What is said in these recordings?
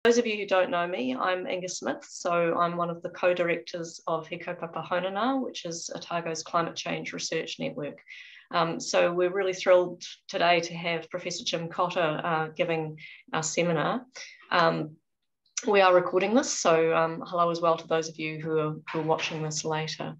Those of you who don't know me, I'm Inga Smith, so I'm one of the co-directors of He Kaupapa Hononga, which is Otago's climate change research network. So we're really thrilled today to have Professor Jim Cotter giving our seminar. We are recording this, so hello as well to those of you who are watching this later.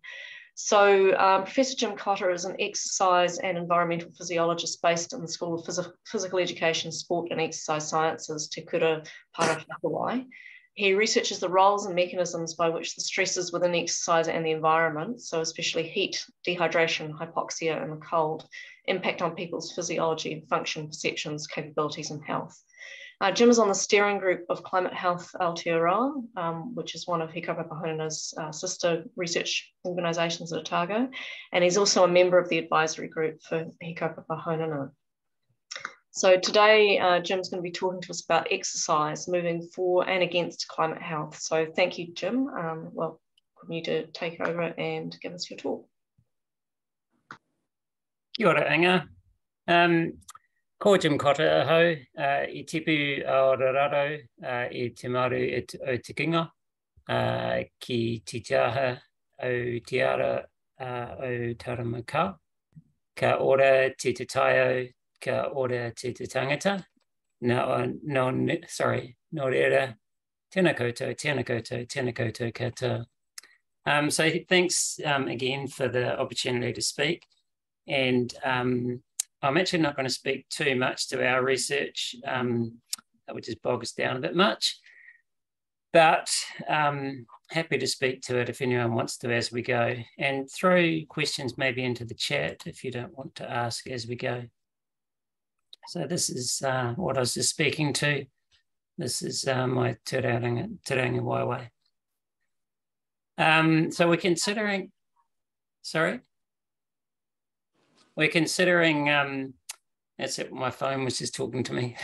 So Professor Jim Cotter is an exercise and environmental physiologist based in the School of Physical Education, Sport and Exercise Sciences, Te Kura Parawhakawai. He researches the roles and mechanisms by which the stresses within exercise and the environment, so especially heat, dehydration, hypoxia and the cold, impact on people's physiology and function, perceptions, capabilities and health. Jim is on the steering group of Climate Health Aotearoa, which is one of He Kaupapa Hononga's sister research organisations at Otago, and he's also a member of the advisory group for He Kaupapa Hononga. So today, Jim's going to be talking to us about exercise, moving for and against climate health. So thank you, Jim. Welcome you to take over and give us your talk. Kia ora, Inga. Ko Jim Cotter ahau, I tipu Aotearoa, I te maru o te kinga, ki te tiaha Aotearoa o Taramakau, ka ora te taio, ka ora te tangata, no reira, tēnā koutou, tēnā koutou, tēnā koutou katoa. So thanks again for the opportunity to speak. And I'm actually not going to speak too much to our research, which just bogs down a bit much, but happy to speak to it if anyone wants to as we go, and throw questions maybe into the chat if you don't want to ask as we go. So this is what I was just speaking to. This is my Te Ranga Waiwai. So we're considering, we're considering, that's it, my phone was just talking to me,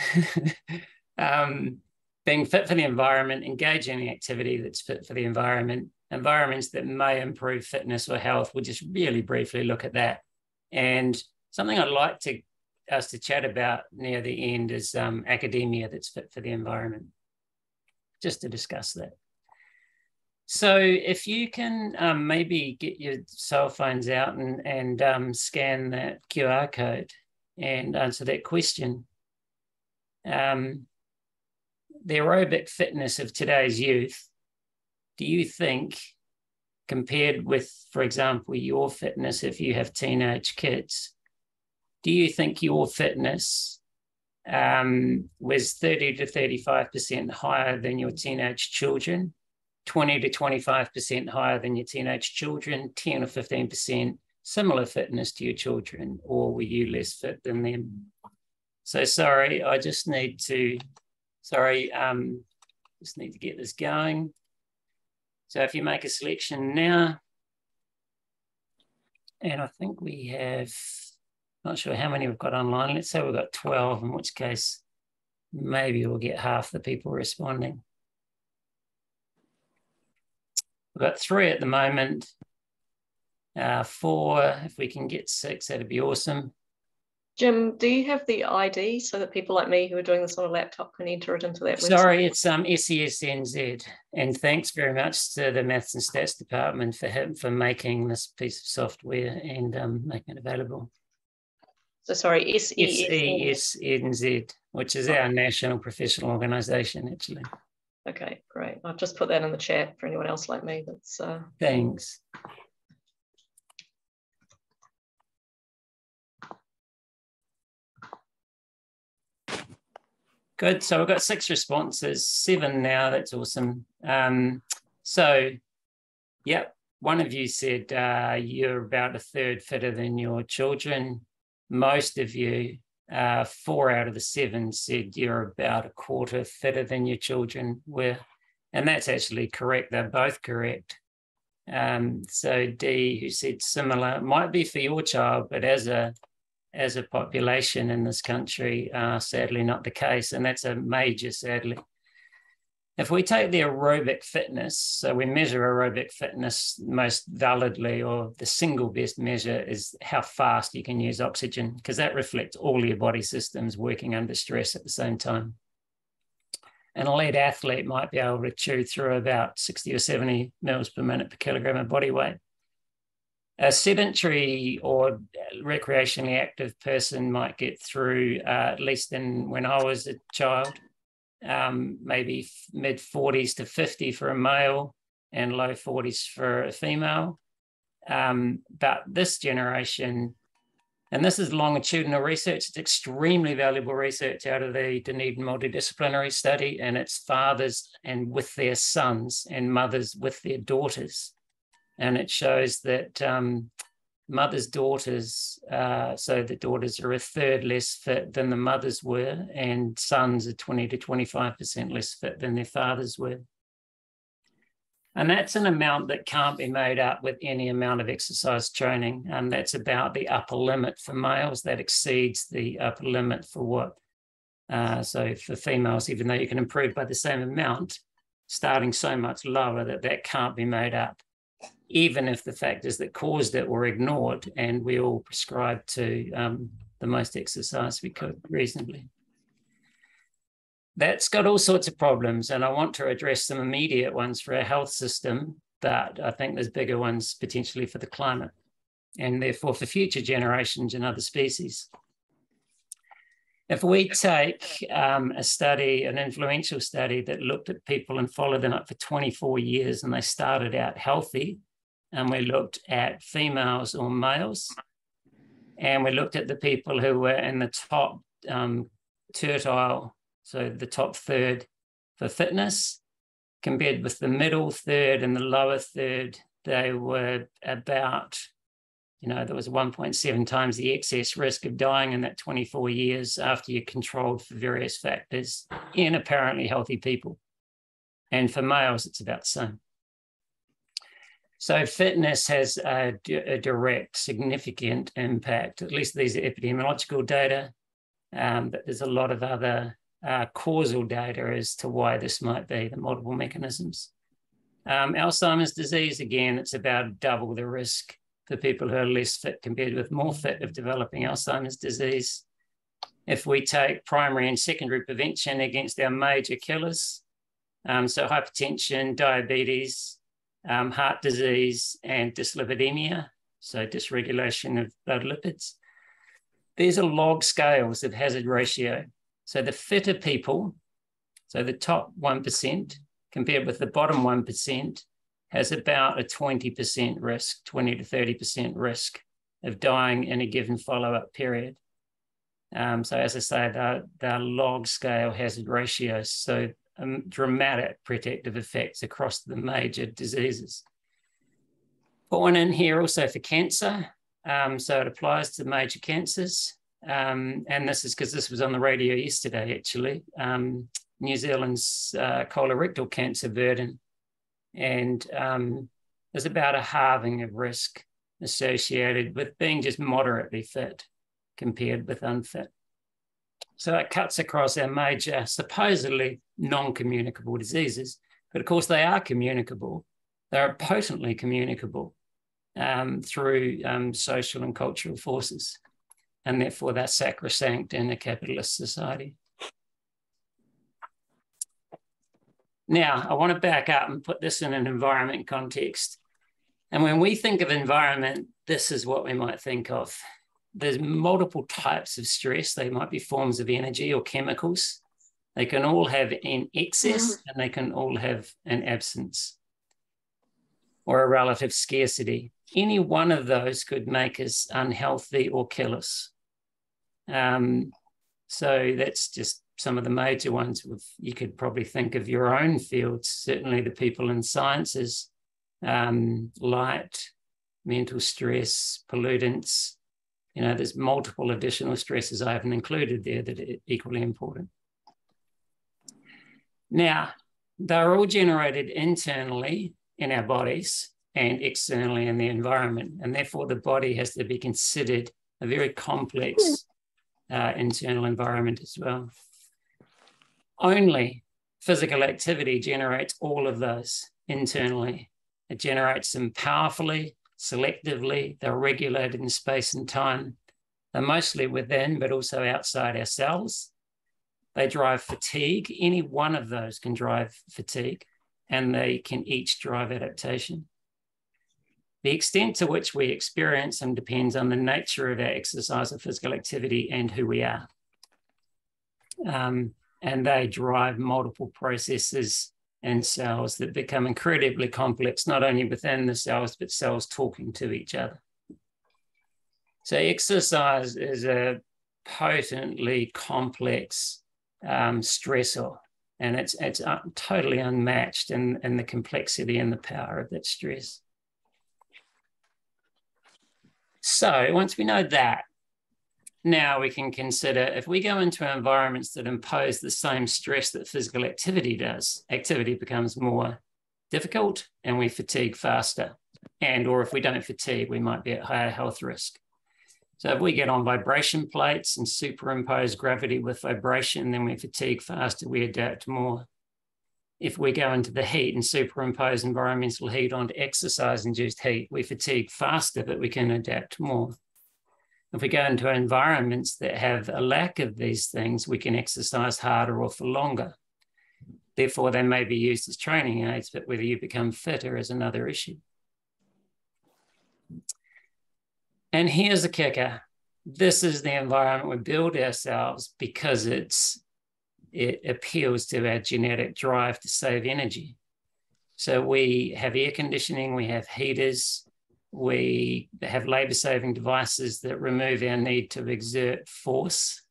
being fit for the environment, engaging in activity that's fit for the environment, environments that may improve fitness or health. We'll just really briefly look at that. And something I'd like us to chat about near the end is academia that's fit for the environment, just to discuss that. So if you can maybe get your cell phones out and scan that QR code and answer that question. The aerobic fitness of today's youth, do you think, compared with, for example, your fitness if you have teenage kids, do you think your fitness was 30 to 35% higher than your teenage children? 20 to 25% higher than your teenage children, 10 or 15% similar fitness to your children, or were you less fit than them? So sorry, I just need to, just need to get this going. So if you make a selection now, and I think we have, not sure how many we've got online. Let's say we've got 12, in which case maybe we'll get half the people responding. We've got 3 at the moment, 4, if we can get 6, that'd be awesome. Jim, do you have the ID so that people like me who are doing this on a laptop can enter it into that website? Sorry, it's SESNZ. And thanks very much to the Maths and Stats Department for making this piece of software and making it available. So sorry, SESNZ, which is our national professional organisation, actually. Okay, great. I've just put that in the chat for anyone else like me that's... Thanks. Good, so we've got 6 responses, 7 now, that's awesome. So, yep, one of you said you're about 1/3 fitter than your children. Most of you, 4 out of the 7 said you're about 1/4 fitter than your children were. And that's actually correct. They're both correct. So D, who said similar, might be for your child, but as a population in this country, sadly not the case. And that's a major, sadly. If we take the aerobic fitness, so we measure aerobic fitness most validly, or the single best measure is how fast you can use oxygen, because that reflects all your body systems working under stress at the same time. an elite athlete might be able to chew through about 60 or 70 mils per minute per kilogram of body weight. A sedentary or recreationally active person might get through, at least when I was a child, maybe mid 40s to 50 for a male and low 40s for a female. But this generation, and this is longitudinal research, it's extremely valuable research out of the Dunedin multidisciplinary study, and it's fathers and with their sons and mothers with their daughters. And it shows that mothers' daughters, so the daughters are a third less fit than the mothers were, and sons are 20 to 25% less fit than their fathers were. And that's an amount that can't be made up with any amount of exercise training. And that's about the upper limit for males. That exceeds the upper limit for what? So for females, even though you can improve by the same amount, starting so much lower that can't be made up, even if the factors that caused it were ignored and we all prescribed to the most exercise we could reasonably. That's got all sorts of problems, and I want to address some immediate ones for our health system, but I think there's bigger ones potentially for the climate and therefore for future generations and other species. If we take a study, an influential study that looked at people and followed them up for 24 years and they started out healthy, and we looked at females or males, and we looked at the people who were in the top tertile, so the top third for fitness, compared with the middle third and the lower third, they were about, there was 1.7 times the excess risk of dying in that 24 years after you controlled for various factors in apparently healthy people. And for males, it's about the same. So fitness has a direct, significant impact. At least these are epidemiological data, but there's a lot of other causal data as to why this might be, the multiple mechanisms. Alzheimer's disease, again, it's about double the risk for people who are less fit compared with more fit of developing Alzheimer's disease. If we take primary and secondary prevention against our major killers, so hypertension, diabetes, heart disease, and dyslipidemia, so dysregulation of blood lipids, these are log scales of hazard ratio. So the fitter people, so the top 1% compared with the bottom 1%, has about a 20% risk, 20 to 30% risk of dying in a given follow-up period. So as I say, they're log scale hazard ratios, so dramatic protective effects across the major diseases. Put one in here also for cancer. So it applies to major cancers. And this is because this was on the radio yesterday, actually. New Zealand's colorectal cancer burden. And there's about a halving of risk associated with being just moderately fit compared with unfit. So it cuts across our major, supposedly non-communicable diseases. But of course, they are communicable. They are potently communicable through social and cultural forces. And therefore, they're sacrosanct in a capitalist society. Now, I want to back up and put this in an environment context. And when we think of environment, this is what we might think of. There's multiple types of stress. They might be forms of energy or chemicals. They can all have an excess and they can all have an absence or a relative scarcity. Any one of those could make us unhealthy or kill us. So that's just some of the major ones. You could probably think of your own fields, certainly the people in sciences, light, mental stress, pollutants. There's multiple additional stresses I haven't included there that are equally important. Now, they're all generated internally in our bodies and externally in the environment, and therefore the body has to be considered a very complex internal environment as well. Only physical activity generates all of those internally. It generates them powerfully, selectively. They're regulated in space and time. They're mostly within, but also outside our cells. They drive fatigue. Any one of those can drive fatigue, and they can each drive adaptation. The extent to which we experience them depends on the nature of our exercise or physical activity and who we are. And they drive multiple processes in cells that become incredibly complex, not only within the cells, but cells talking to each other. So exercise is a potently complex stressor, and it's totally unmatched in the complexity and the power of that stress. So once we know that, now we can consider if we go into environments that impose the same stress that physical activity does, activity becomes more difficult and we fatigue faster. And or if we don't fatigue, we might be at higher health risk. So if we get on vibration plates and superimpose gravity with vibration, then we fatigue faster, we adapt more. If we go into the heat and superimpose environmental heat onto exercise-induced heat, we fatigue faster, but we can adapt more. If we go into environments that have a lack of these things, we can exercise harder or for longer. Therefore, they may be used as training aids, but whether you become fitter is another issue. And here's the kicker. This is the environment we build ourselves because it appeals to our genetic drive to save energy. So we have air conditioning, we have heaters, we have labor-saving devices that remove our need to exert force.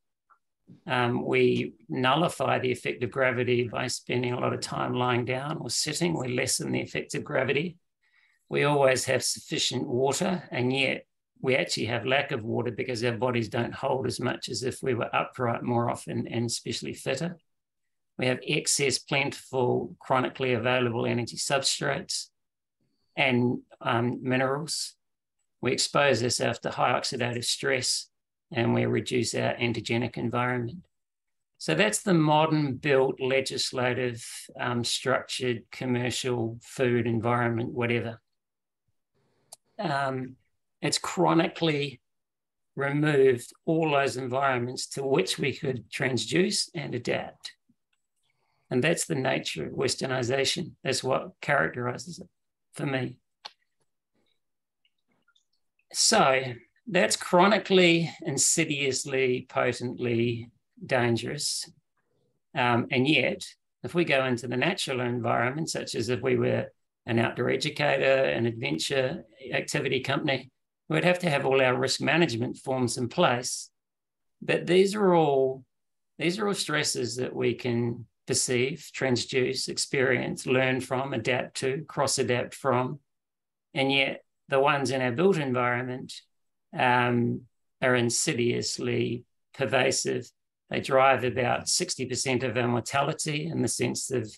We nullify the effect of gravity by spending a lot of time lying down or sitting. We lessen the effect of gravity. We always have sufficient water, and yet we actually have lack of water because our bodies don't hold as much as if we were upright more often and especially fitter. We have excess, plentiful, chronically available energy substrates and minerals. We expose ourselves to high oxidative stress and we reduce our antigenic environment. So that's the modern built, legislative, structured, commercial, food environment, whatever. It's chronically removed all those environments to which we could transduce and adapt. And that's the nature of Westernization. That's what characterizes it for me. So that's chronically, insidiously, potently dangerous. And yet, if we go into the natural environment, such as if we were an outdoor educator, an adventure activity company, we'd have to have all our risk management forms in place. But these are all stresses that we can perceive, transduce, experience, learn from, adapt to, cross-adapt from. And yet the ones in our built environment are insidiously pervasive. They drive about 60% of our mortality in the sense of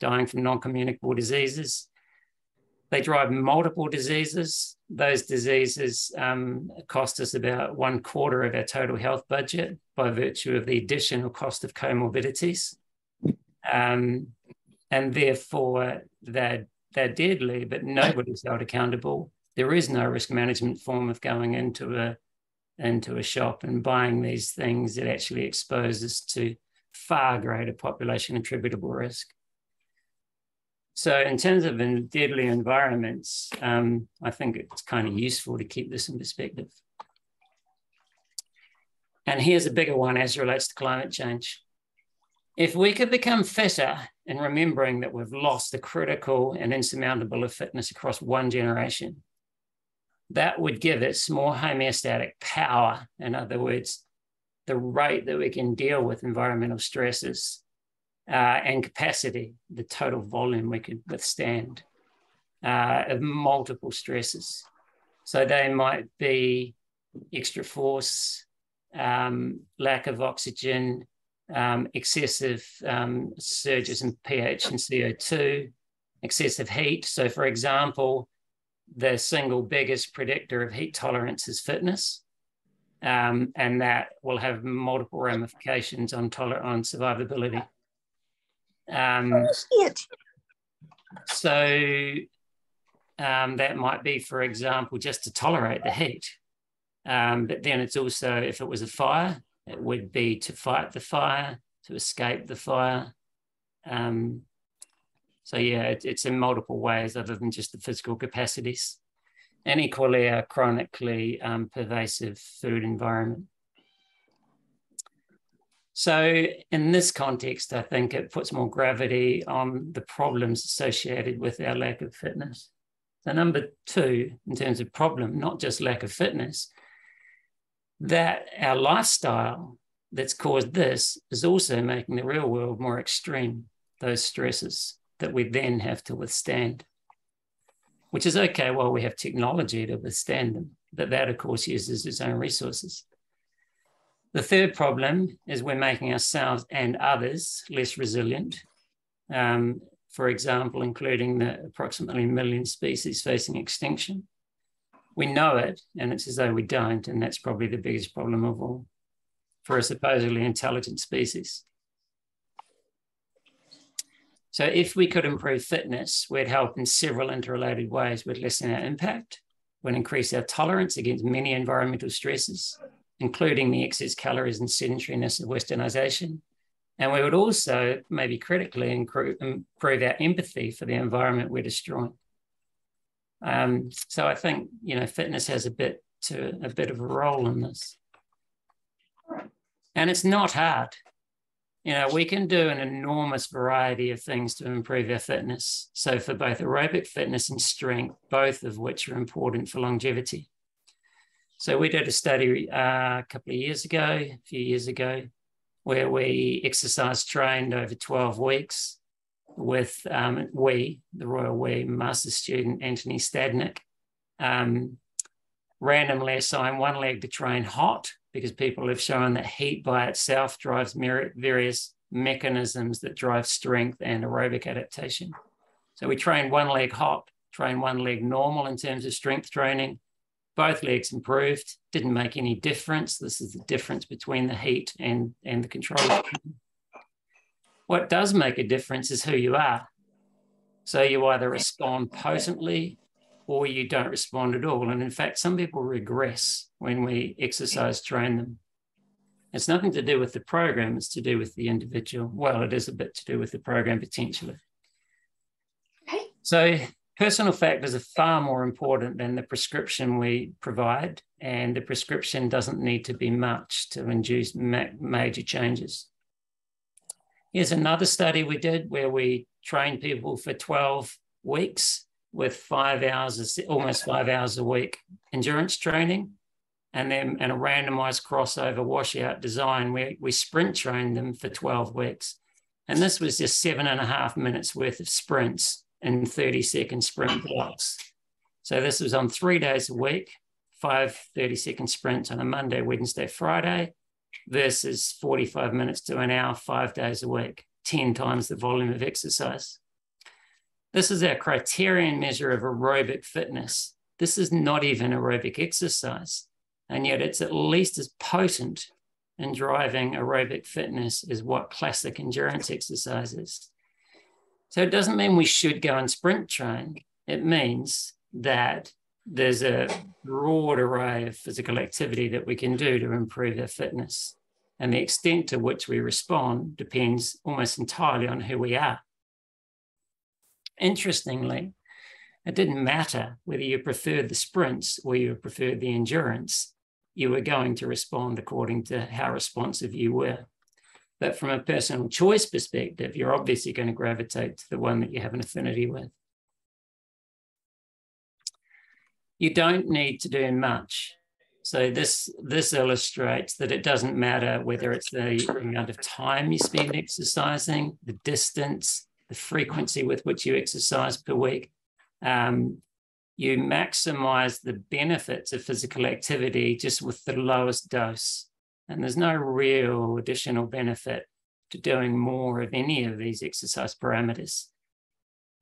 dying from non-communicable diseases. They drive multiple diseases. Those diseases cost us about 1/4 of our total health budget by virtue of the additional cost of comorbidities. And therefore, they're deadly, but nobody's held accountable. There is no risk management form of going into a shop and buying these things that actually expose us to far greater population attributable risk. So in terms of deadly environments, I think it's kind of useful to keep this in perspective. And here's a bigger one as relates to climate change. If we could become fitter in remembering that we've lost the critical and insurmountable of fitness across one generation, that would give us more homeostatic power. In other words, the rate that we can deal with environmental stresses and capacity, the total volume we could withstand of multiple stresses. So they might be extra force, lack of oxygen, excessive surges in pH and CO2, excessive heat. So for example, the single biggest predictor of heat tolerance is fitness. And that will have multiple ramifications on survivability. So that might be, for example, just to tolerate the heat. But then it's also, if it was a fire, it would be to fight the fire, to escape the fire. So yeah, it's in multiple ways other than just the physical capacities. And equally a chronically pervasive food environment. So in this context, I think it puts more gravity on the problems associated with our lack of fitness. So number two, in terms of problem, not just lack of fitness, that our lifestyle that's caused this is also making the real world more extreme, those stresses that we then have to withstand, which is okay while we have technology to withstand them, but that, of course, uses its own resources. The third problem is we're making ourselves and others less resilient. For example, including the approximately 1 million species facing extinction. We know it, and it's as though we don't, and that's probably the biggest problem of all for a supposedly intelligent species. So if we could improve fitness, we'd help in several interrelated ways. We'd lessen our impact, we'd increase our tolerance against many environmental stresses, including the excess calories and sedentariness of Westernization. And we would also, maybe critically, improve our empathy for the environment we're destroying. So I think, fitness has a bit of a role in this. And it's not hard. We can do an enormous variety of things to improve our fitness. So for both aerobic fitness and strength, both of which are important for longevity. So we did a study a few years ago, where we exercise trained over 12 weeks with the Royal We master student, Anthony Stadnick, randomly assigned one leg to train hot, because people have shown that heat by itself drives various mechanisms that drive strength and aerobic adaptation. So we trained one leg hot, trained one leg normal in terms of strength training. Both legs improved, didn't make any difference. This is the difference between the heat and the control. What does make a difference is who you are. So you either respond potently or you don't respond at all. And in fact, some people regress when we exercise train them. It's nothing to do with the program, it's to do with the individual. Well, it is a bit to do with the program potentially. Okay. So personal factors are far more important than the prescription we provide, and the prescription doesn't need to be much to induce major changes. Here's another study we did where we trained people for 12 weeks with almost 5 hours a week endurance training, and then a randomized crossover washout design where we sprint trained them for 12 weeks. And this was just 7.5 minutes worth of sprints in 30-second sprint blocks. So this was on 3 days a week, 5 30-second sprints on a Monday, Wednesday, Friday, versus 45 minutes to an hour, 5 days a week, 10 times the volume of exercise. This is our criterion measure of aerobic fitness. This is not even aerobic exercise, and yet it's at least as potent in driving aerobic fitness as what classic endurance exercise is. So it doesn't mean we should go and sprint train. It means that there's a broad array of physical activity that we can do to improve our fitness. And the extent to which we respond depends almost entirely on who we are. Interestingly, it didn't matter whether you preferred the sprints or you preferred the endurance. You were going to respond according to how responsive you were. But from a personal choice perspective, you're obviously going to gravitate to the one that you have an affinity with. You don't need to do much. So this illustrates that it doesn't matter whether it's the amount of time you spend exercising, the distance, the frequency with which you exercise per week. You maximize the benefits of physical activity just with the lowest dose. And there's no real additional benefit to doing more of any of these exercise parameters.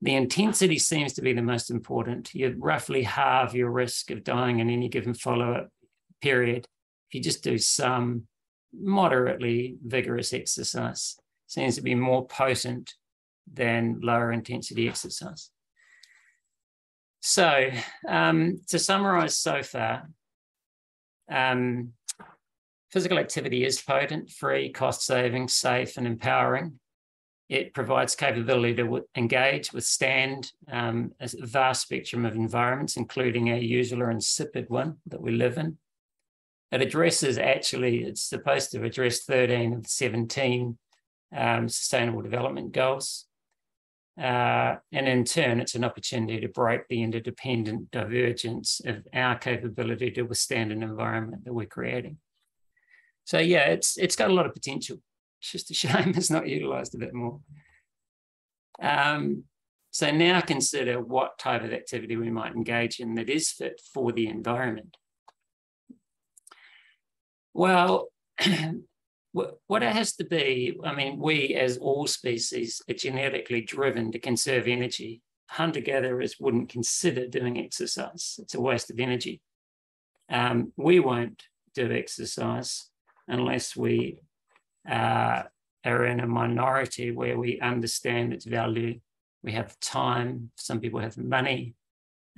The intensity seems to be the most important. You roughly halve your risk of dying in any given follow-up period if you just do some moderately vigorous exercise. Seems to be more potent than lower intensity exercise. So to summarize so far, Physical activity is potent, free, cost-saving, safe, and empowering. It provides capability to engage, withstand a vast spectrum of environments, including our usual or insipid one that we live in. It addresses, actually, it's supposed to address 13 of 17 Sustainable Development Goals. And in turn, it's an opportunity to break the interdependent divergence of our capability to withstand an environment that we're creating. So yeah, it's got a lot of potential. It's just a shame it's not utilised a bit more. So now consider what type of activity we might engage in that is fit for the environment. Well, what it has to be, I mean, we as all species are genetically driven to conserve energy. Hunter-gatherers wouldn't consider doing exercise. It's a waste of energy. We won't do exercise unless we are in a minority where we understand its value. We have time. Some people have money.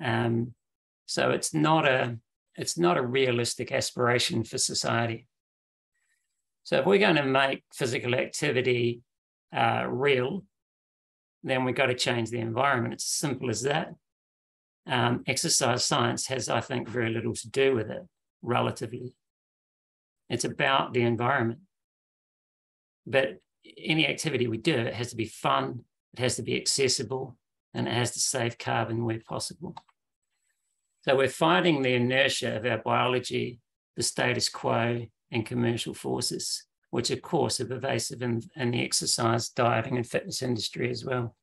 So it's not a realistic aspiration for society. So if we're going to make physical activity real, then we've got to change the environment. It's as simple as that. Exercise science has, I think, very little to do with it, relatively. It's about the environment. But any activity we do, it has to be fun, it has to be accessible, and it has to save carbon where possible. So we're fighting the inertia of our biology, the status quo, and commercial forces, which of course are pervasive in the exercise, dieting, and fitness industry as well.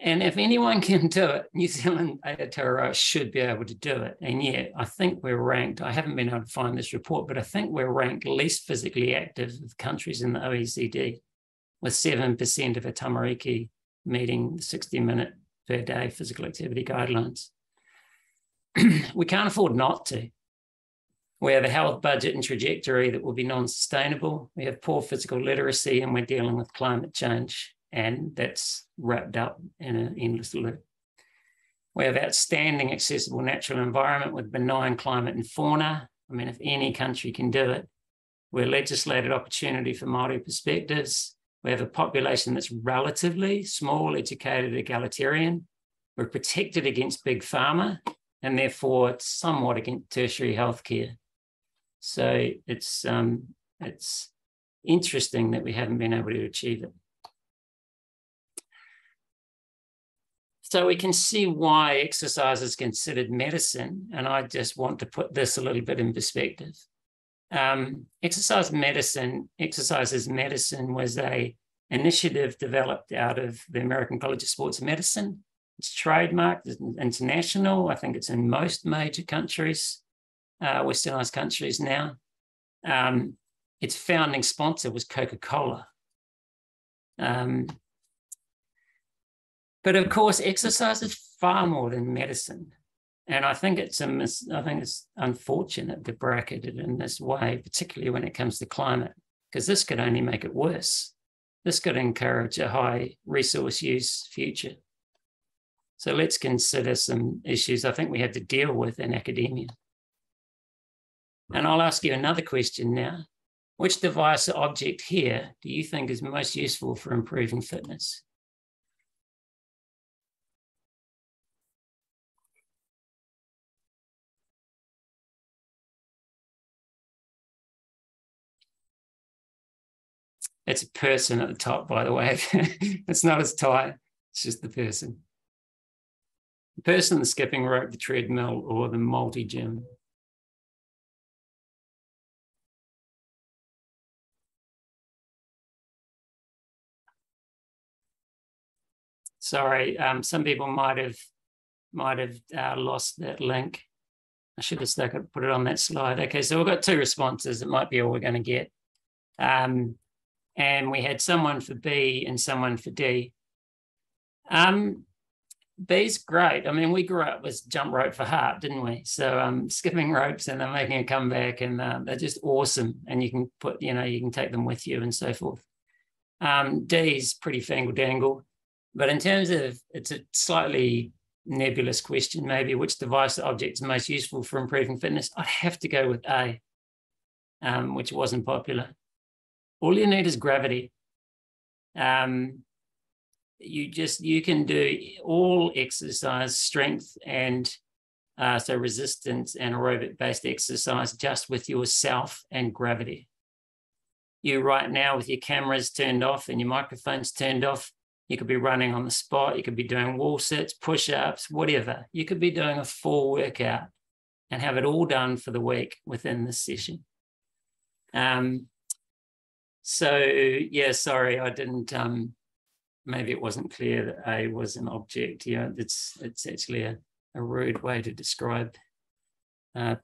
And if anyone can do it, New Zealand Aotearoa should be able to do it. And yet, I think we're ranked, I haven't been able to find this report, but I think we're ranked least physically active of countries in the OECD, with 7% of a tamariki meeting the 60-minute per day physical activity guidelines. We can't afford not to. We have a health budget and trajectory that will be non-sustainable. We have poor physical literacy, and we're dealing with climate change, and that's wrapped up in an endless loop. We have outstanding accessible natural environment with benign climate and fauna. I mean, if any country can do it, we're legislated opportunity for Māori perspectives. We have a population that's relatively small, educated, egalitarian. We're protected against big pharma, and therefore it's somewhat against tertiary healthcare. So it's interesting that we haven't been able to achieve it. So we can see why exercise is considered medicine, and I just want to put this a little bit in perspective. Exercise as medicine was an initiative developed out of the American College of Sports Medicine. It's trademarked, it's international. I think it's in most major countries, Westernized countries now. Its founding sponsor was Coca-Cola. But of course, exercise is far more than medicine. And I think it's unfortunate to bracket it in this way, particularly when it comes to climate, because this could only make it worse. This could encourage a high resource use future. So let's consider some issues I think we have to deal with in academia. And I'll ask you another question now. Which device or object here do you think is most useful for improving fitness? It's a person at the top, by the way. It's not his tie, it's just the person. The person, the skipping rope, the treadmill, or the multi-gym. Sorry, some people might have lost that link. I should have put it on that slide. Okay, so we've got two responses. It might be all we're going to get. And we had someone for B and someone for D. B's great. I mean, we grew up with jump rope for heart, didn't we? So skipping ropes, and they're making a comeback, and they're just awesome. And you can you can take them with you and so forth. D's pretty fangle dangle, but in terms of, it's a slightly nebulous question, maybe which device or object is most useful for improving fitness, I'd have to go with A, which wasn't popular. All you need is gravity. You can do all exercise, strength and so resistance and aerobic-based exercise just with yourself and gravity. You right now with your cameras turned off and your microphones turned off, you could be running on the spot, you could be doing wall sits, push-ups, whatever. You could be doing a full workout and have it all done for the week within this session. So yeah, sorry, I didn't, maybe it wasn't clear that A was an object. Yeah, it's actually a rude way to describe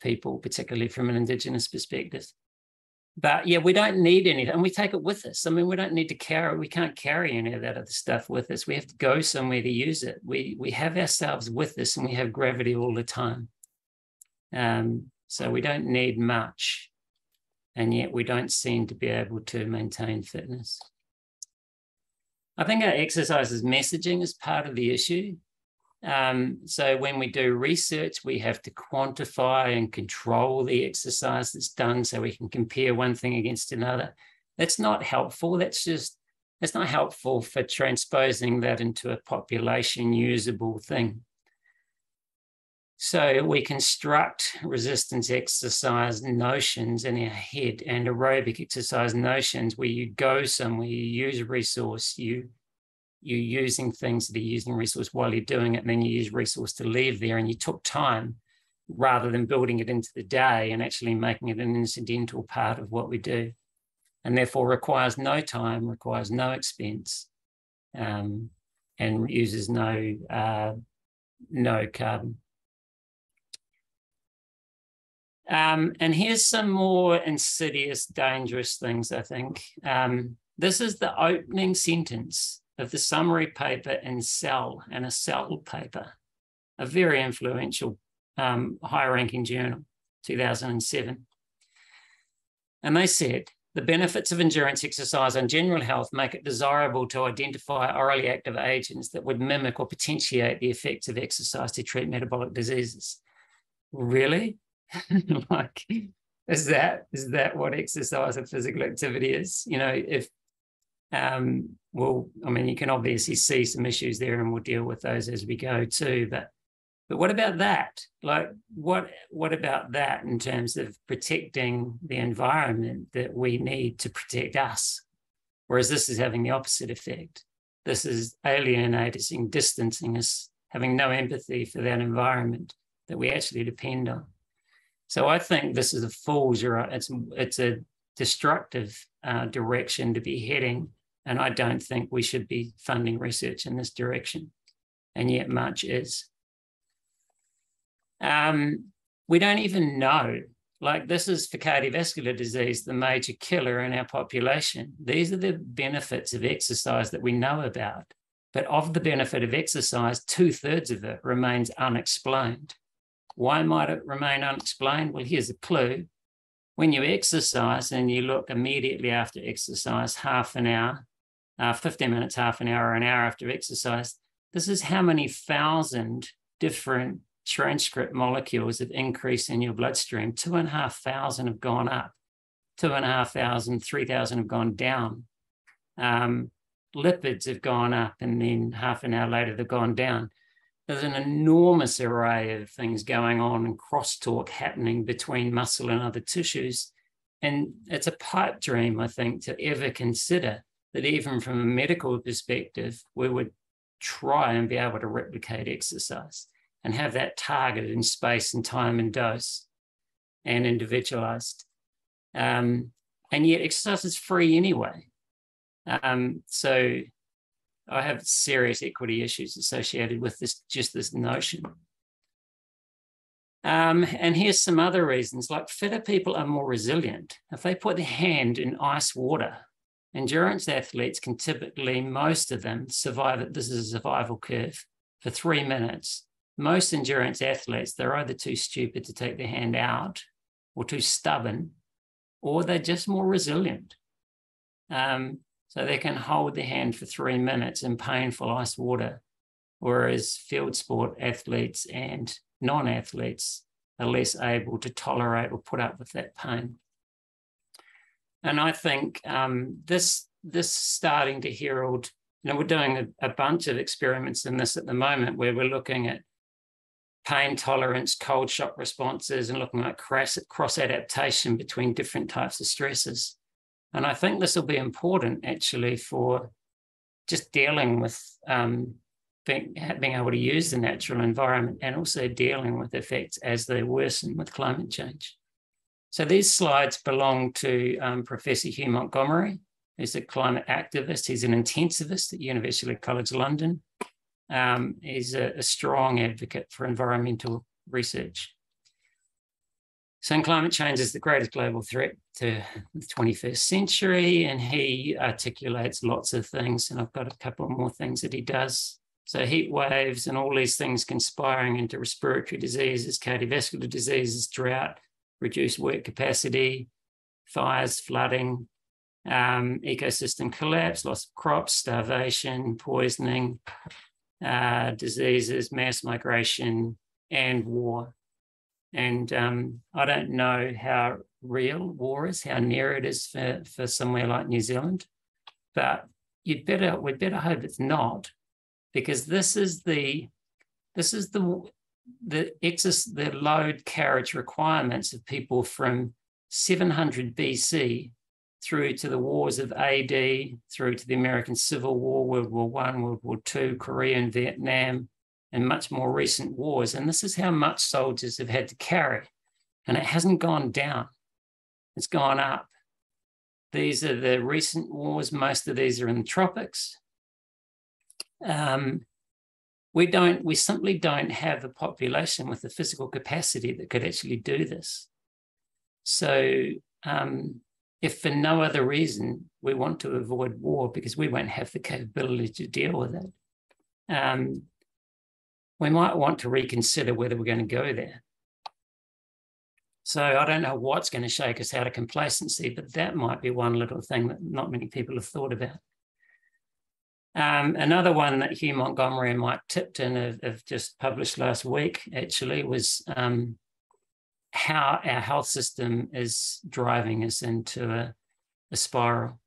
people, particularly from an Indigenous perspective. But yeah, we don't need anything, and we take it with us. I mean, we don't need to carry, we can't carry any of that other stuff with us. We have to go somewhere to use it. We have ourselves with us, and we have gravity all the time. So we don't need much, and yet we don't seem to be able to maintain fitness. I think our exercises messaging is part of the issue. So when we do research, we have to quantify and control the exercise that's done so we can compare one thing against another. That's not helpful. That's not helpful for transposing that into a population usable thing. So we construct resistance exercise notions in our head and aerobic exercise notions where you go somewhere, you use a resource, you're using things that are using resource while you're doing it, and then you use resource to leave there, and you took time rather than building it into the day and actually making it an incidental part of what we do, and therefore requires no time, requires no expense, and uses no carbon. And here's some more insidious, dangerous things, I think. This is the opening sentence of the summary paper in Cell, and a Cell paper, a very influential high-ranking journal, 2007. And they said, the benefits of endurance exercise on general health make it desirable to identify orally active agents that would mimic or potentiate the effects of exercise to treat metabolic diseases. Really? Like, is that what exercise or physical activity is? You know, if well, I mean, you can obviously see some issues there, and we'll deal with those as we go too. But what about that? Like, what about that in terms of protecting the environment that we need to protect us? Whereas this is having the opposite effect. This is alienating, distancing us, having no empathy for that environment that we actually depend on. So I think this is a fool's errand. It's a destructive direction to be heading. And I don't think we should be funding research in this direction. And yet much is. We don't even know, like this is for cardiovascular disease, the major killer in our population. These are the benefits of exercise that we know about. But of the benefit of exercise, 2/3 of it remains unexplained. Why might it remain unexplained? Well, here's a clue. When you exercise and you look immediately after exercise, half an hour, 15 minutes, half an hour, or an hour after exercise, this is how many thousand different transcript molecules have increased in your bloodstream. 2,500 have gone up, 2,500, 3,000 have gone down. Lipids have gone up, and then half an hour later they've gone down. There's an enormous array of things going on and crosstalk happening between muscle and other tissues. And it's a pipe dream, I think, to ever consider that even from a medical perspective, we would try and be able to replicate exercise and have that targeted in space and time and dose and individualized. And yet exercise is free anyway. So I have serious equity issues associated with this notion. And here's some other reasons, like fitter people are more resilient. If they put their hand in ice water, endurance athletes can typically, most of them, survive it. This is a survival curve for 3 minutes. Most endurance athletes, they're either too stupid to take their hand out or too stubborn, or they're just more resilient. So they can hold their hand for 3 minutes in painful ice water whereas field sport athletes and non-athletes are less able to tolerate or put up with that pain. And I think this starting to herald, we're doing a bunch of experiments in this at the moment where we're looking at pain tolerance, cold shock responses, and looking at cross-adaptation between different types of stresses. And I think this will be important actually for just dealing with being able to use the natural environment and also dealing with effects as they worsen with climate change. So these slides belong to Professor Hugh Montgomery, who's a climate activist. He's an intensivist at University College London. He's a strong advocate for environmental research. So climate change is the greatest global threat to the 21st century, and he articulates lots of things, and I've got a couple more things that he does. So heat waves and all these things conspiring into respiratory diseases, cardiovascular diseases, drought, reduced work capacity, fires, flooding, ecosystem collapse, loss of crops, starvation, poisoning, diseases, mass migration, and war. And I don't know how real war is, how near it is for somewhere like New Zealand, but we'd better hope it's not, because this is the load carriage requirements of people from 700 BC through to the wars of AD, through to the American Civil War, World War I, World War II, Korea and Vietnam, and much more recent wars. And this is how much soldiers have had to carry. And it hasn't gone down, it's gone up. These are the recent wars. Most of these are in the tropics. We simply don't have a population with the physical capacity that could actually do this. So if for no other reason, we want to avoid war because we won't have the capability to deal with it, we might want to reconsider whether we're going to go there. So I don't know what's going to shake us out of complacency, but that might be one little thing that not many people have thought about. Another one that Hugh Montgomery and Mike Tipton have just published last week, actually, was how our health system is driving us into a spiral.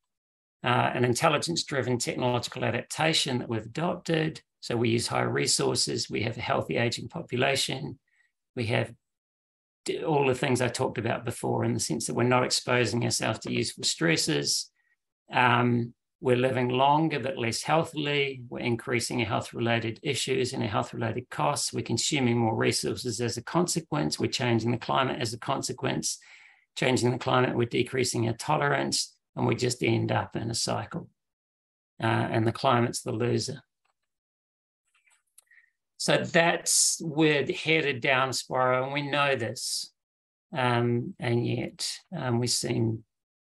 An intelligence-driven technological adaptation that we've adopted. So we use high resources, we have a healthy aging population, we have all the things I talked about before in the sense that we're not exposing ourselves to useful stresses. We're living longer but less healthily. We're increasing our health-related issues and our health-related costs. We're consuming more resources as a consequence. We're changing the climate as a consequence. Changing the climate, we're decreasing our tolerance, and we just end up in a cycle. And the climate's the loser. So we're headed down a spiral, and we know this. And yet we seem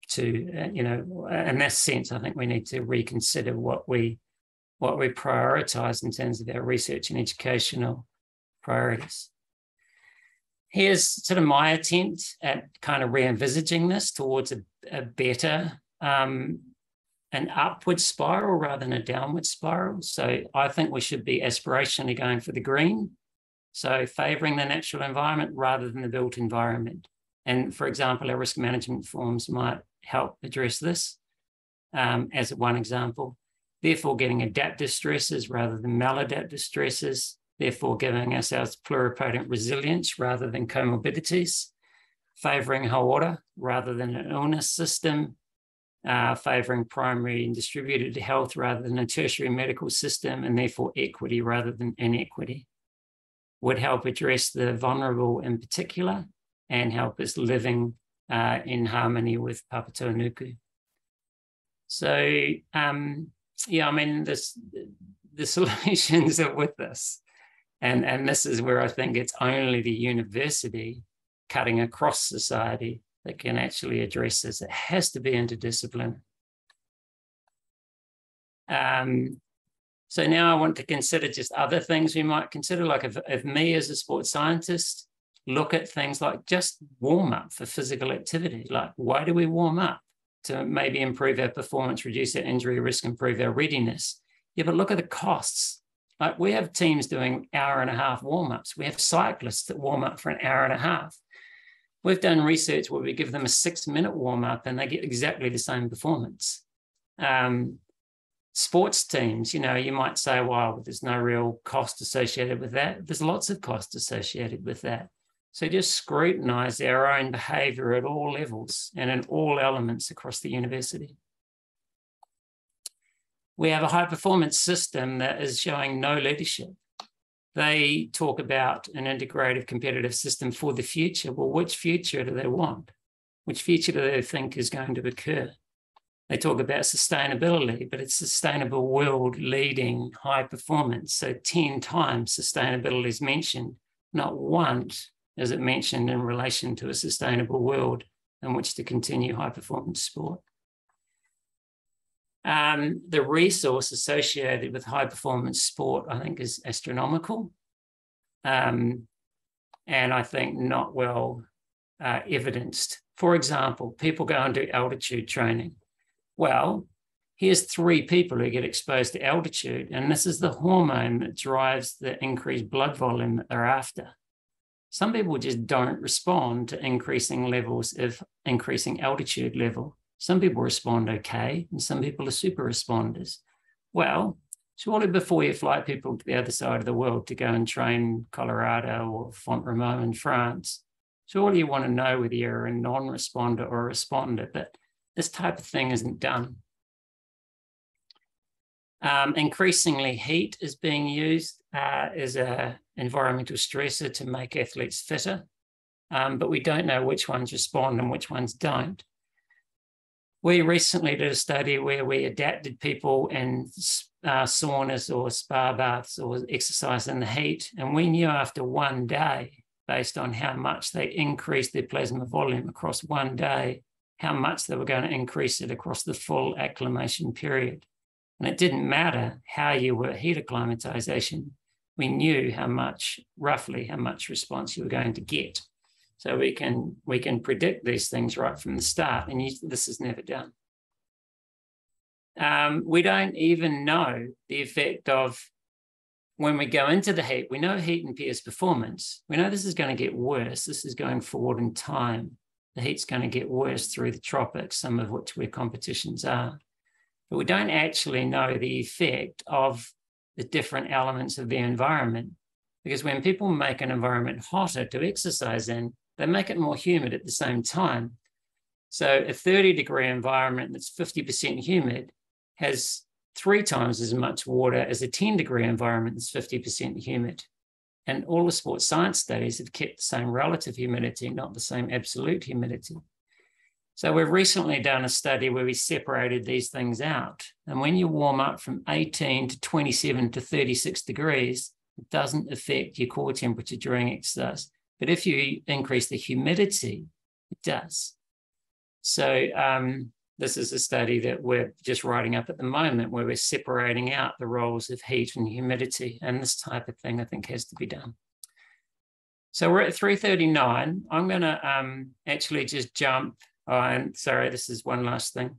to, in that sense, I think we need to reconsider what we prioritize in terms of our research and educational priorities. Here's sort of my attempt at kind of re-envisaging this towards a better, an upward spiral rather than a downward spiral. So I think we should be aspirationally going for the green. So favouring the natural environment rather than the built environment. And for example, our risk management forms might help address this as one example. Therefore, getting adaptive stresses rather than maladaptive stresses. Therefore, giving ourselves pluripotent resilience rather than comorbidities. Favouring hauora rather than an illness system. Favouring primary and distributed health rather than a tertiary medical system, and therefore equity rather than inequity. Would help address the vulnerable in particular and help us living in harmony with Papatoa Nuku. So, the solutions are with us. And this is where I think it's only the university cutting across society that can actually address this. It has to be interdisciplinary. So now I want to consider just other things we might consider, like if me as a sports scientist look at things like just warm up for physical activity. Like, why do we warm up? To maybe improve our performance, reduce our injury risk, improve our readiness. Yeah, but look at the costs. Like, we have teams doing 1.5-hour warm-ups. We have cyclists that warm up for an 1.5 hours. We've done research where we give them a 6-minute warm-up and they get exactly the same performance. Sports teams, you might say, well, there's no real cost associated with that. There's lots of cost associated with that. So just scrutinize our own behavior at all levels and in all elements across the university. We have a high-performance system that is showing no leadership. They talk about an integrative competitive system for the future. Well, which future do they want? Which future do they think is going to occur? They talk about sustainability, but it's sustainable world leading high performance. So 10 times sustainability is mentioned, not once is it mentioned in relation to a sustainable world in which to continue high performance sport. The resource associated with high performance sport, I think, is astronomical, and I think not well evidenced. For example, people go and do altitude training. Well, here's 3 people who get exposed to altitude, and this is the hormone that drives the increased blood volume that they're after. Some people just don't respond to increasing levels of increasing altitude level. Some people respond okay, and some people are super responders. Well, surely before you fly people to the other side of the world to go and train Colorado or Font-Romeu in France, surely you want to know whether you're a non-responder or a responder, but this type of thing isn't done. Increasingly, heat is being used as an environmental stressor to make athletes fitter, but we don't know which ones respond and which ones don't. We recently did a study where we adapted people in saunas or spa baths or exercise in the heat, and we knew after 1 day, based on how much they increased their plasma volume across 1 day, how much they were going to increase it across the full acclimation period. And it didn't matter how you were heat acclimatization. We knew roughly how much response you were going to get. So we can predict these things right from the start, and this is never done. We don't even know the effect of when we go into the heat. We know heat impairs performance. We know this is going to get worse. This is going forward in time. The heat's going to get worse through the tropics, some of which where competitions are. But we don't actually know the effect of the different elements of the environment, because when people make an environment hotter to exercise in, they make it more humid at the same time. So a 30-degree environment that's 50% humid has 3 times as much water as a 10-degree environment that's 50% humid. And all the sports science studies have kept the same relative humidity, not the same absolute humidity. So we've recently done a study where we separated these things out. And when you warm up from 18 to 27 to 36 degrees, it doesn't affect your core temperature during exercise. But if you increase the humidity, it does. So this is a study that we're just writing up at the moment where we're separating out the roles of heat and humidity. And this type of thing, I think, has to be done. So we're at 3:39. I'm going to actually just jump. And sorry, this is one last thing.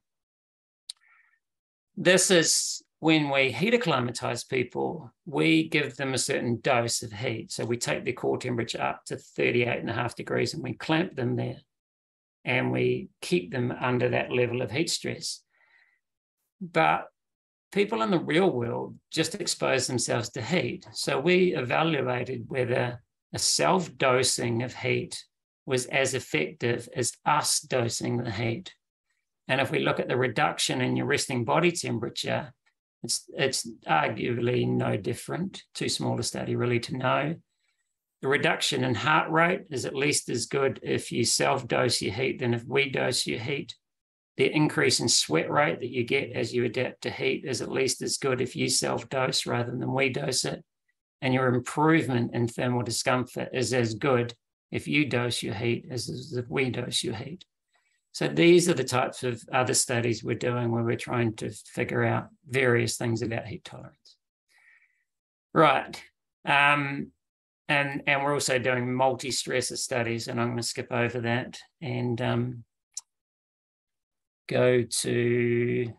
This is when we heat acclimatize people, we give them a certain dose of heat. So we take their core temperature up to 38.5 degrees and we clamp them there and we keep them under that level of heat stress. But people in the real world just expose themselves to heat. So we evaluated whether a self-dosing of heat was as effective as us dosing the heat. And if we look at the reduction in your resting body temperature, it's arguably no different. Too small a study really to know. The reduction in heart rate is at least as good if you self-dose your heat than if we dose your heat. The increase in sweat rate that you get as you adapt to heat is at least as good if you self-dose rather than we dose it. And your improvement in thermal discomfort is as good if you dose your heat as if we dose your heat. So these are the types of other studies we're doing where we're trying to figure out various things about heat tolerance. Right. And we're also doing multi-stressor studies, and I'm going to skip over that and go to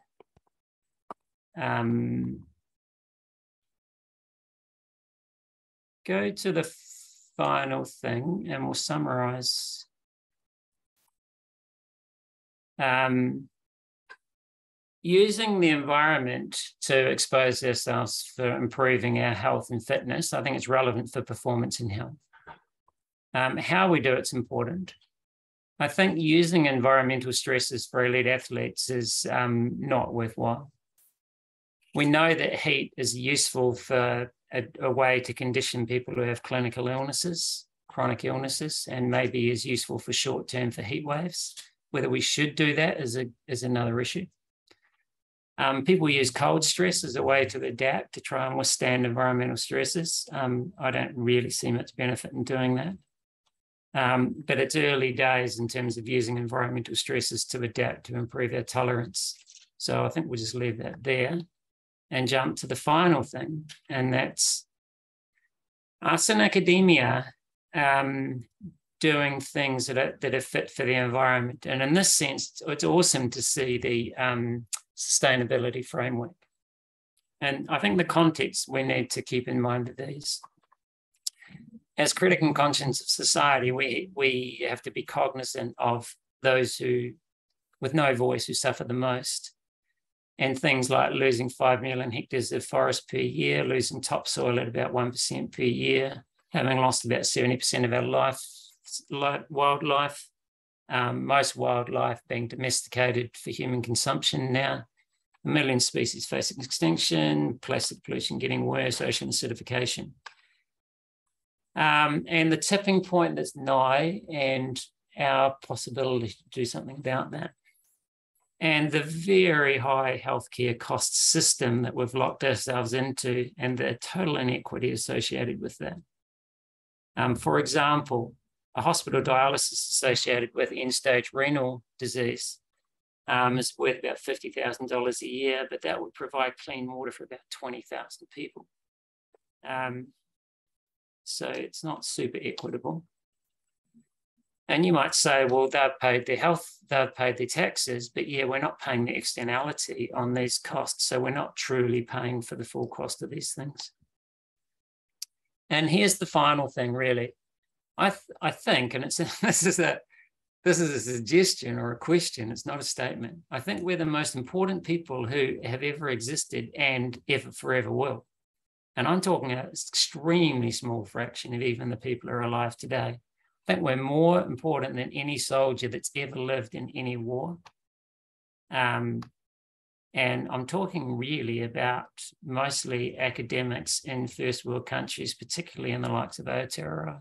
go to the final thing and we'll summarize. Using the environment to expose ourselves for improving our health and fitness, I think it's relevant for performance and health. How we do it's important. I think using environmental stresses for elite athletes is not worthwhile. We know that heat is useful for a way to condition people who have clinical illnesses, chronic illnesses, and maybe is useful for short-term for heat waves. Whether we should do that is another issue. People use cold stress as a way to adapt to try and withstand environmental stresses. I don't really see much benefit in doing that. But it's early days in terms of using environmental stresses to adapt to improve our tolerance. So I think we'll just leave that there and jump to the final thing. And that's us in academia doing things that are fit for the environment. And in this sense, it's awesome to see the sustainability framework. And I think the context we need to keep in mind are these. As critical conscience of society, we have to be cognizant of those who, with no voice, who suffer the most. And things like losing 5 million hectares of forest per year, losing topsoil at about 1% per year, having lost about 70% of our wildlife, most wildlife being domesticated for human consumption now, 1 million species facing extinction, plastic pollution getting worse, ocean acidification. And the tipping point that's nigh and our possibility to do something about that. And the very high healthcare cost system that we've locked ourselves into and the total inequity associated with that. For example, a hospital dialysis associated with end-stage renal disease is worth about $50,000 a year, but that would provide clean water for about 20,000 people. So it's not super equitable. And you might say, well, they've paid their taxes, but yeah, we're not paying the externality on these costs. So we're not truly paying for the full cost of these things. And here's the final thing, really. I think, and this is a suggestion or a question, it's not a statement. I think we're the most important people who have ever existed and ever forever will. And I'm talking an extremely small fraction of even the people who are alive today. I think we're more important than any soldier that's ever lived in any war. And I'm talking really about mostly academics in first world countries, particularly in the likes of Aotearoa.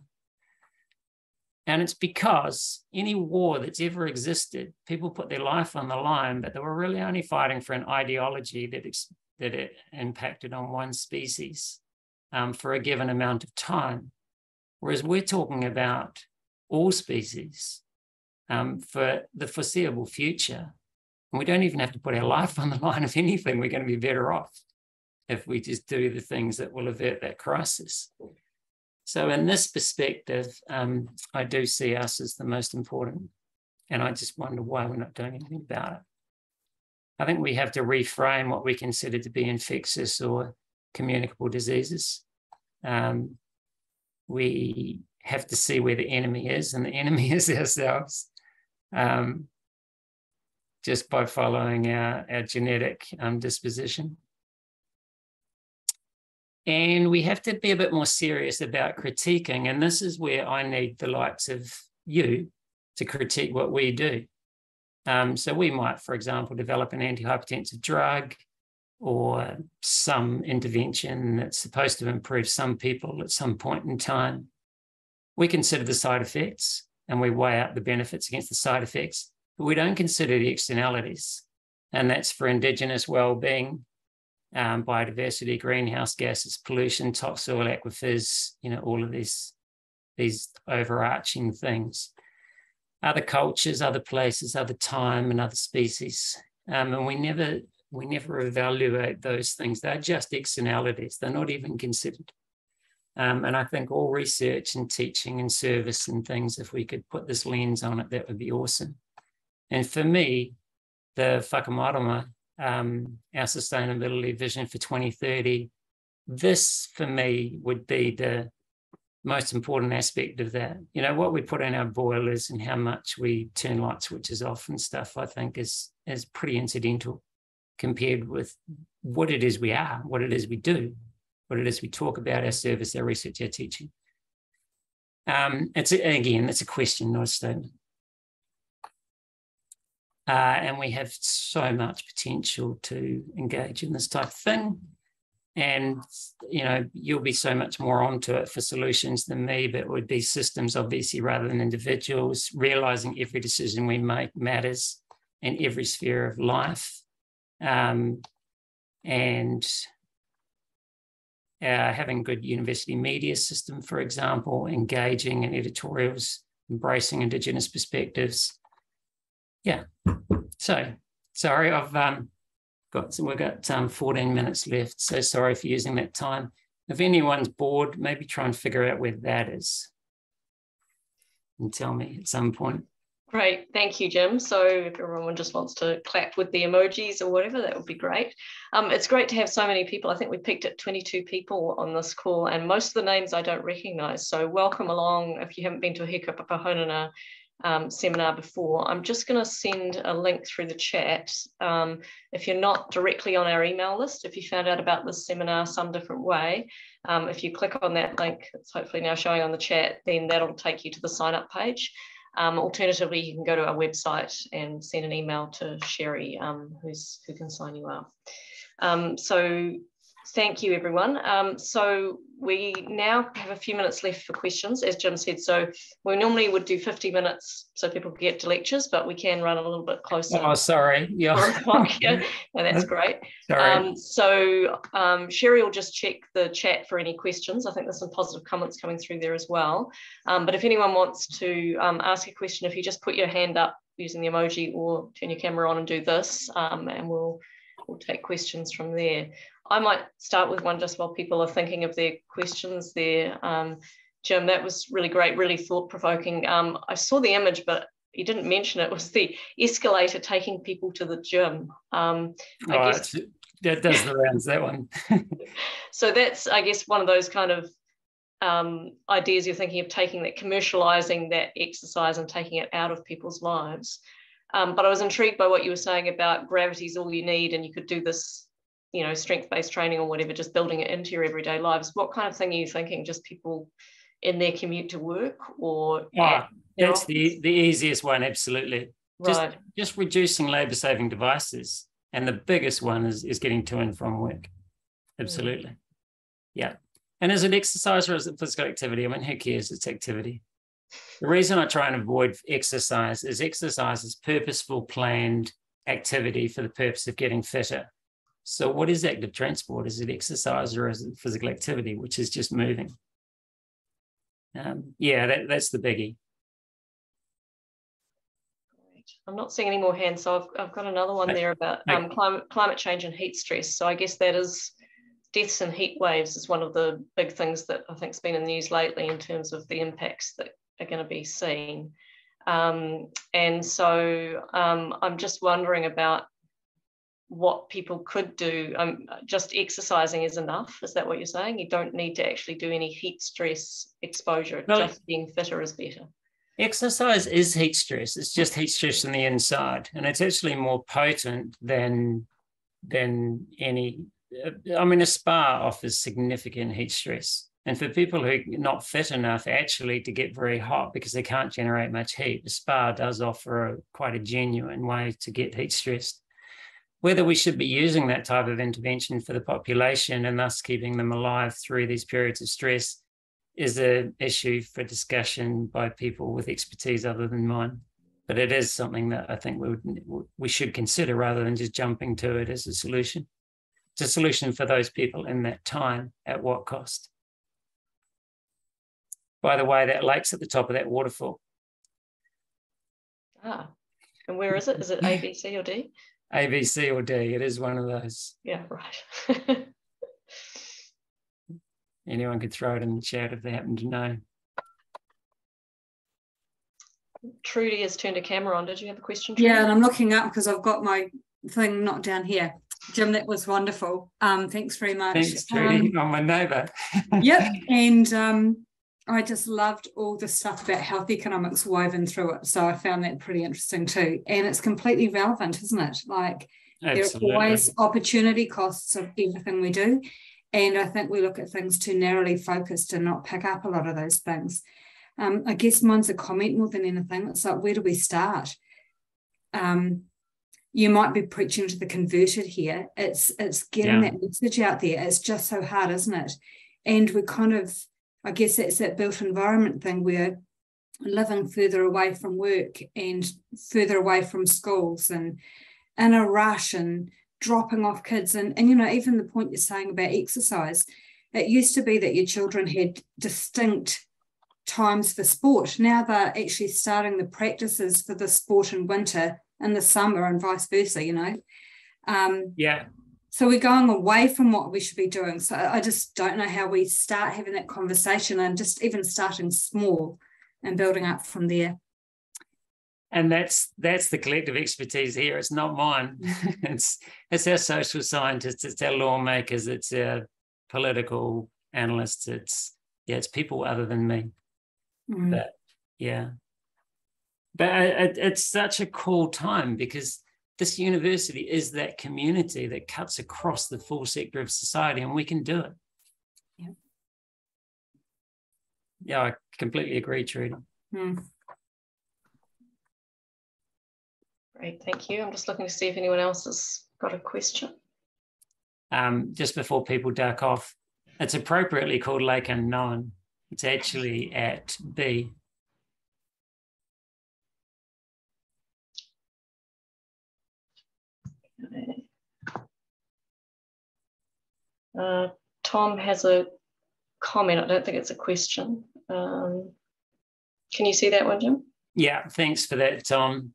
And it's because any war that's ever existed, people put their life on the line, but they were really only fighting for an ideology that it impacted on one species for a given amount of time. Whereas we're talking about all species for the foreseeable future. And we don't even have to put our life on the line. If anything, we're going to be better off if we just do the things that will avert that crisis. So in this perspective, I do see us as the most important. And I just wonder why we're not doing anything about it. I think we have to reframe what we consider to be infectious or communicable diseases. We have to see where the enemy is, and the enemy is ourselves, just by following our genetic disposition. And we have to be a bit more serious about critiquing, and this is where I need the likes of you to critique what we do. So we might, for example, develop an antihypertensive drug or some intervention that's supposed to improve some people at some point in time. We consider the side effects and we weigh out the benefits against the side effects, but we don't consider the externalities. And that's for Indigenous well-being, biodiversity, greenhouse gases, pollution, topsoil, aquifers, all of these overarching things. Other cultures, other places, other time, and other species. And we never evaluate those things. They're just externalities. They're not even considered. And I think all research and teaching and service and things, if we could put this lens on it, that would be awesome. And for me, the whakamarama, our sustainability vision for 2030, this for me would be the most important aspect of that. You know, what we put in our boilers and how much we turn light switches off and stuff, I think is pretty incidental compared with what it is we are, what it is we do, what it is we talk about, our service, our research, our teaching. It's a question, not a statement. And we have so much potential to engage in this type of thing. And, you know, you'll be so much more onto it for solutions than me, but it would be systems, obviously, rather than individuals, realizing every decision we make matters in every sphere of life. And having good university media system, for example, engaging in editorials, embracing Indigenous perspectives. Yeah. So, sorry, we've got 14 minutes left, so sorry for using that time. If anyone's bored, maybe try and figure out where that is and tell me at some point. Great, thank you, Jim. So if everyone just wants to clap with the emojis or whatever, that would be great. It's great to have so many people. I think we peaked at 22 people on this call, and most of the names I don't recognise. So welcome along if you haven't been to a He Kaupapa Hononga seminar before. I'm just going to send a link through the chat. If you're not directly on our email list, if you found out about this seminar some different way, if you click on that link, it's hopefully now showing on the chat, then that'll take you to the sign up page. Alternatively, you can go to our website and send an email to Sherry, who can sign you up. So thank you, everyone. So we now have a few minutes left for questions, as Jim said. So we normally would do 50 minutes so people could get to lectures, but we can run a little bit closer. Oh, sorry. Yeah. Yeah, no, that's great. Sorry. Sherry will just check the chat for any questions. I think there's some positive comments coming through there as well. But if anyone wants to ask a question, if you just put your hand up using the emoji or turn your camera on and do this, and we'll take questions from there. I might start with one just while people are thinking of their questions there. Jim, that was really great, really thought-provoking. I saw the image, but you didn't mention it. It was the escalator taking people to the gym. I guess that does the rounds, that one. So that's, I guess, one of those kind of ideas you're thinking of, taking that, commercializing that exercise and taking it out of people's lives. But I was intrigued by what you were saying about gravity is all you need, and you could do this, you know, strength-based training or whatever, just building it into your everyday lives. What kind of thing are you thinking? Just people in their commute to work, or that's the easiest one, absolutely. Right. Just reducing labour-saving devices, and the biggest one is getting to and from work. Absolutely. Yeah. And is it exercise or is it physical activity? I mean, who cares? It's activity. The reason I try and avoid exercise is purposeful, planned activity for the purpose of getting fitter. So what is active transport? Is it exercise or is it physical activity, which is just moving? That's the biggie. I'm not seeing any more hands, so I've got another one there about climate change and heat stress. So I guess that is deaths and heat waves is one of the big things that I think's been in the news lately in terms of the impacts that are going to be seen. And so I'm just wondering about what people could do. Just exercising is enough. Is that what you're saying? You don't need to actually do any heat stress exposure. Well, just being fitter is better. Exercise is heat stress. It's just heat stress on the inside, and it's actually more potent than any. I mean, a spa offers significant heat stress, and for people who are not fit enough actually to get very hot because they can't generate much heat, the spa does offer quite a genuine way to get heat stressed. Whether we should be using that type of intervention for the population and thus keeping them alive through these periods of stress is an issue for discussion by people with expertise other than mine. But it is something that I think we should consider rather than just jumping to it as a solution. It's a solution for those people in that time. At what cost? By the way, that lake's at the top of that waterfall. Ah, and where is it? Is it A, B, C, or D? A, B, C, or D. It is one of those. Yeah, right. Anyone could throw it in the chat if they happen to know. Trudy has turned a camera on. Did you have a question, Trudy? Yeah, and I'm looking up because I've got my thing not down here. Jim, that was wonderful. Thanks very much. Thanks, Trudy. I'm my neighbour. Yep, and I just loved all the stuff about health economics woven through it. So I found that pretty interesting too. And it's completely relevant, isn't it? Like Absolutely. there are always opportunity costs of everything we do. And I think we look at things too narrowly focused and not pick up a lot of those things. I guess mine's a comment more than anything. It's like, where do we start? You might be preaching to the converted here. It's getting that message out there. It's just so hard, isn't it? And we kind of, I guess that's that built environment thing. We're living further away from work and further away from schools and in a rush and dropping off kids. And you know, even the point you're saying about exercise, it used to be that your children had distinct times for sport. Now they're actually starting the practices for the sport in winter in the summer and vice versa, you know. So we're going away from what we should be doing. So I just don't know how we start having that conversation and just even starting small and building up from there. And that's the collective expertise here. It's not mine. it's our social scientists, it's our lawmakers, it's our political analysts, it's people other than me. But it's such a cool time because this university is that community that cuts across the full sector of society, and we can do it. Yeah, I completely agree, Trudy. Great, thank you. I'm just looking to see if anyone else has got a question. Just before people duck off, it's appropriately called Lake Unknown. It's actually at B. Tom has a comment. I don't think it's a question. Can you see that one, Jim? Yeah, thanks for that, Tom.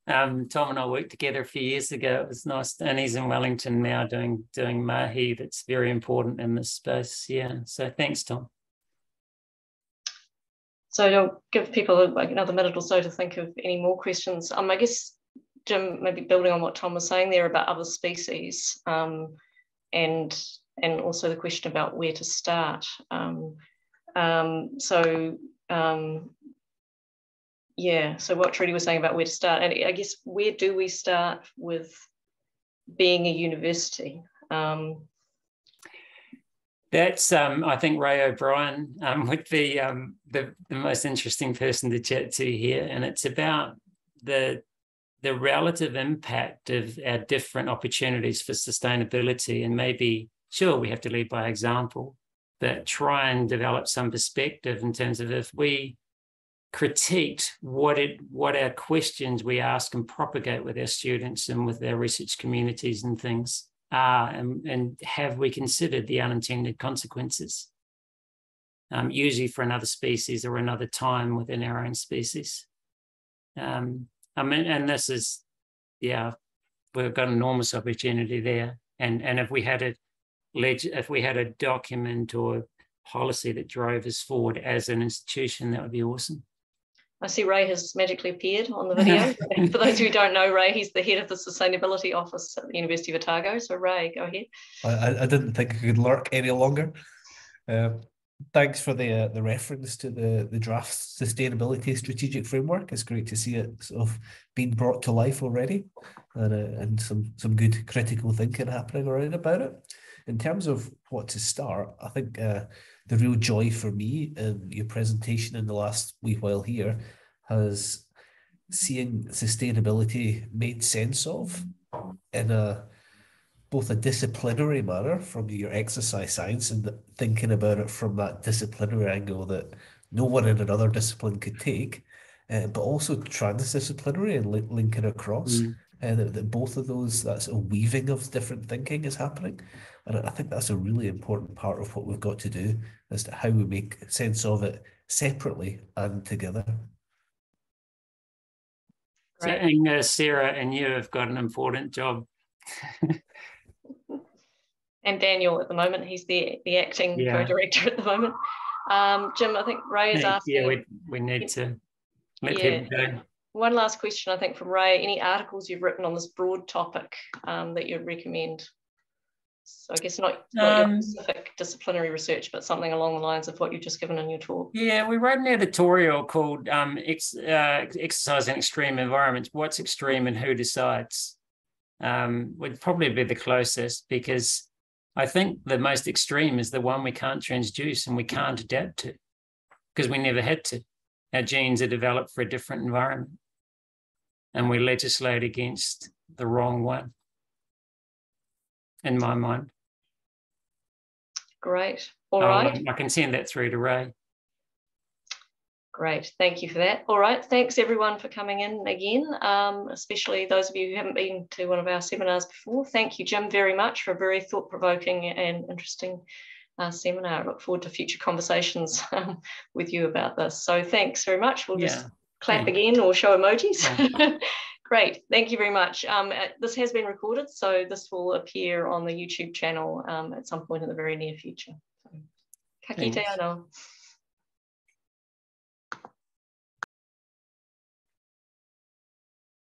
Tom and I worked together a few years ago. It was nice, and he's in Wellington now doing mahi. That's very important in this space. Yeah, so thanks, Tom. So I'll give people another minute or so to think of any more questions. I guess, Jim, maybe building on what Tom was saying there about other species, and also the question about where to start. So what Trudy was saying about where to start, and I guess where do we start with being a university? That's I think Ray O'Brien would be the most interesting person to chat to here, and it's about the relative impact of our different opportunities for sustainability, and maybe, sure, we have to lead by example, but try and develop some perspective in terms of if we critiqued what our questions we ask and propagate with our students and with our research communities and things are, and have we considered the unintended consequences, usually for another species or another time within our own species. And this is, we've got enormous opportunity there. And if we had a document or policy that drove us forward as an institution, that would be awesome. I see Ray has magically appeared on the video. For those who don't know, Ray, he's the head of the Sustainability Office at the University of Otago. So Ray, go ahead. I didn't think I could lurk any longer. Thanks for the reference to the draft sustainability strategic framework. It's great to see it sort of being brought to life already, and some good critical thinking happening around about it. In terms of what to start, I think the real joy for me in your presentation in the last wee while here has seeing sustainability made sense of in both a disciplinary manner from your exercise science and thinking about it from that disciplinary angle that no one in another discipline could take, but also transdisciplinary and linking across. That both of those, that's a weaving of different thinking is happening. And I think that's a really important part of what we've got to do as to how we make sense of it separately and together. Right. Sarah and you have got an important job. And Daniel at the moment, he's the acting co-director at the moment. Jim, I think Ray is asking. Yeah, we need to let people go. One last question, I think, from Ray. Any articles you've written on this broad topic that you'd recommend? So I guess not your specific disciplinary research, but something along the lines of what you've just given in your talk. Yeah, we wrote an editorial called Exercise in Extreme Environments. What's extreme and who decides? Would probably be the closest, because I think the most extreme is the one we can't transduce and we can't adapt to, because we never had to. Our genes are developed for a different environment, and we legislate against the wrong one, in my mind. Great. All right. I can send that through to Ray. Great. Thank you for that. All right. Thanks, everyone, for coming in again, especially those of you who haven't been to one of our seminars before. Thank you, Jim, very much for a very thought-provoking and interesting seminar. I look forward to future conversations with you about this. So thanks very much. We'll just clap again or show emojis. Yeah. Great. Thank you very much. This has been recorded, so this will appear on the YouTube channel at some point in the very near future. So, ka kite anō.